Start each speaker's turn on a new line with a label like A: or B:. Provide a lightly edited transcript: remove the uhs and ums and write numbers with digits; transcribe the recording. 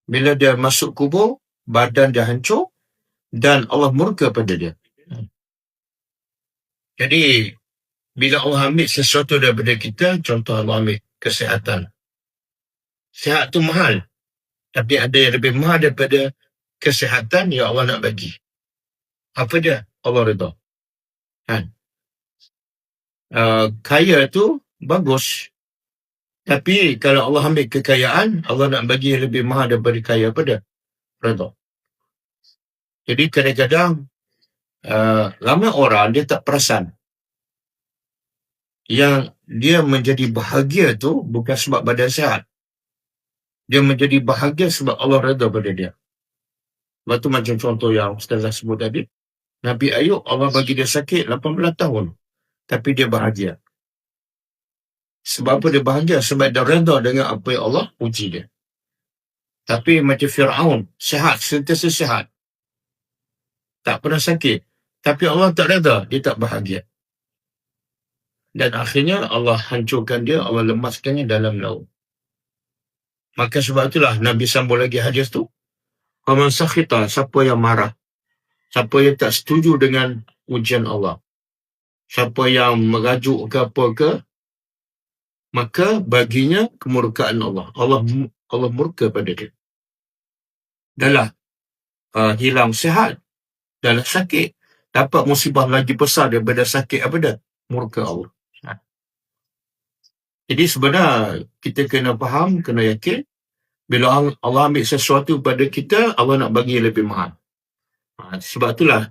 A: Bila dia masuk kubur, badan dia hancur dan Allah murka pada dia. Jadi, bila Allah ambil sesuatu daripada kita, contoh Allah ambil kesihatan. Sihat tu mahal. Tapi ada yang lebih mahal daripada kesihatan yang Allah nak bagi. Apa dia? Allah redha. Kan? Kaya tu bagus. Tapi kalau Allah ambil kekayaan, Allah nak bagi yang lebih mahal daripada kaya apa dia? Redha. Jadi kadang-kadang ramai orang dia tak perasan yang dia menjadi bahagia tu bukan sebab badan sihat. Dia menjadi bahagia sebab Allah redha pada dia. Lepas tu macam contoh yang Ustazah sebut tadi, Nabi Ayub Allah bagi dia sakit 18 tahun. Tapi dia bahagia. Sebab apa dia bahagia? Sebab dia redha dengan apa yang Allah uji dia. Tapi macam Fir'aun, sihat, sentiasa sihat. Tak pernah sakit. Tapi Allah tak redha, dia tak bahagia. Dan akhirnya Allah hancurkan dia, Allah lemaskannya dalam laut. Maka sebab itulah Nabi sambung lagi hadis tu. Faman sakhita, siapa yang marah. Siapa yang tak setuju dengan ujian Allah. Siapa yang merajuk ke apa ke, maka baginya kemurkaan Allah. Allah murka pada dia. Dahlah hilang sihat, dahlah sakit, dapat musibah lagi besar daripada sakit apa dah? Murka Allah. Jadi sebenarnya kita kena faham, kena yakin, bila Allah ambil sesuatu pada kita, Allah nak bagi lebih mahal. Sebab itulah